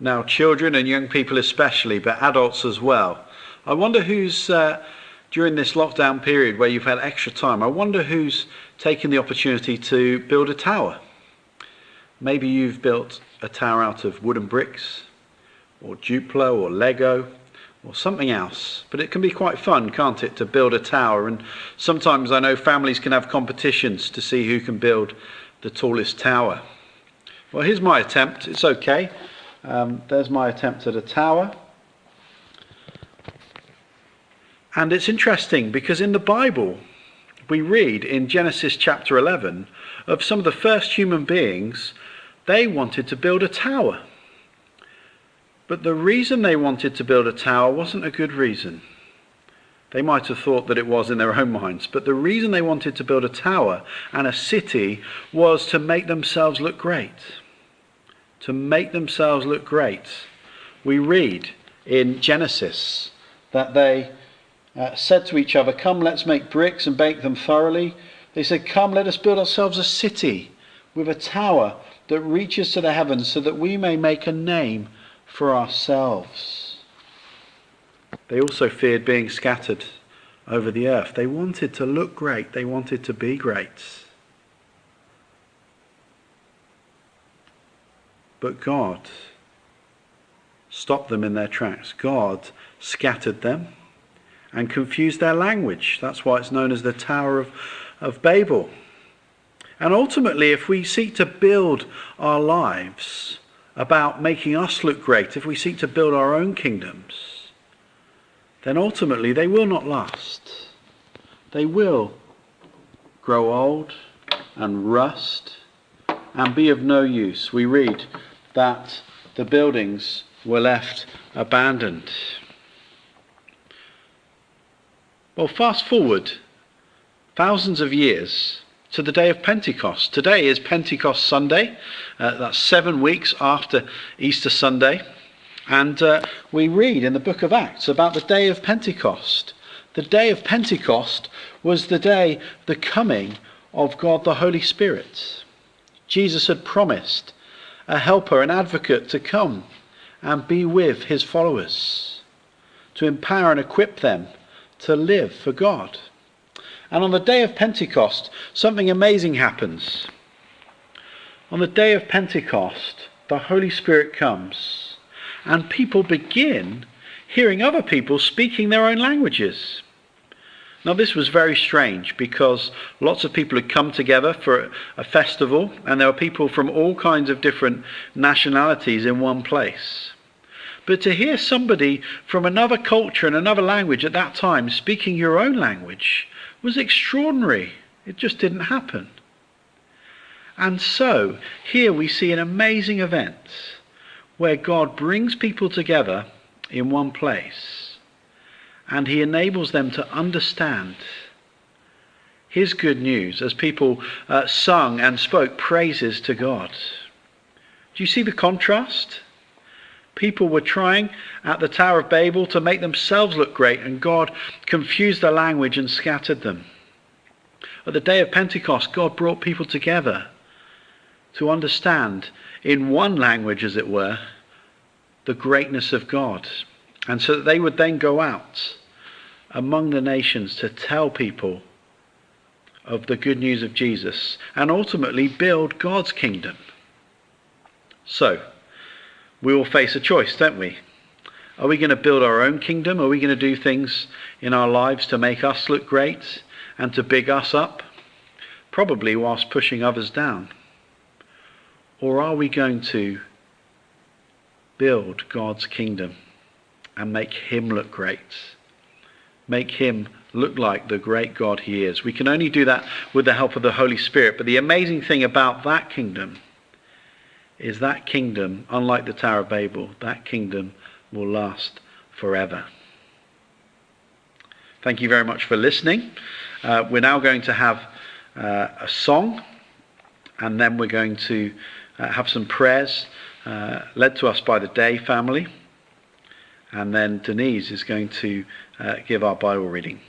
now children and young people especially, but adults as well. I wonder who's, during this lockdown period where you've had extra time, I wonder who's taken the opportunity to build a tower. Maybe you've built a tower out of wooden bricks, or Duplo, or Lego, or something else. But it can be quite fun, can't it, to build a tower? And sometimes I know families can have competitions to see who can build the tallest tower. Well, here's my attempt. It's okay. There's my attempt at a tower. And it's interesting because in the Bible, we read in Genesis chapter 11 of some of the first human beings. They wanted to build a tower. But the reason they wanted to build a tower wasn't a good reason. They might have thought that it was in their own minds, but the reason they wanted to build a tower and a city was to make themselves look great. To make themselves look great. We read in Genesis that they said to each other, "Come, let's make bricks and bake them thoroughly." They said, "Come, let us build ourselves a city with a tower that reaches to the heavens so that we may make a name for ourselves." They also feared being scattered over the earth. They wanted to look great. They wanted to be great. But God stopped them in their tracks. God scattered them and confused their language. That's why it's known as the Tower of Babel. And ultimately, if we seek to build our lives about making us look great, if we seek to build our own kingdoms, then ultimately they will not last. They will grow old and rust and be of no use. We read that the buildings were left abandoned. Well, fast forward thousands of years to the day of Pentecost. Today is Pentecost Sunday. That's 7 weeks after Easter Sunday. And we read in the book of Acts about the day of Pentecost. The day of Pentecost was the day, the coming of God the Holy Spirit. Jesus had promised a helper, an advocate to come and be with his followers, to empower and equip them to live for God. And on the day of Pentecost, something amazing happens. On the day of Pentecost, the Holy Spirit comes and people begin hearing other people speaking their own languages. Now, this was very strange because lots of people had come together for a festival and there were people from all kinds of different nationalities in one place. But to hear somebody from another culture and another language at that time speaking your own language was extraordinary. It just didn't happen. And so, here we see an amazing event where God brings people together in one place and he enables them to understand his good news as people sung and spoke praises to God. Do you see the contrast? People were trying at the Tower of Babel to make themselves look great, and God confused their language and scattered them. At the day of Pentecost, God brought people together to understand in one language, as it were, the greatness of God. And so that they would then go out among the nations to tell people of the good news of Jesus and ultimately build God's kingdom. So, we all face a choice, don't we? Are we going to build our own kingdom? Are we going to do things in our lives to make us look great and to big us up? Probably whilst pushing others down. Or are we going to build God's kingdom and make him look great? Make him look like the great God he is. We can only do that with the help of the Holy Spirit. But the amazing thing about that kingdom is that kingdom, unlike the Tower of Babel, that kingdom will last forever. Thank you very much for listening. We're now going to have a song, and then we're going to have some prayers led to us by the Day family. And then Denise is going to give our Bible reading.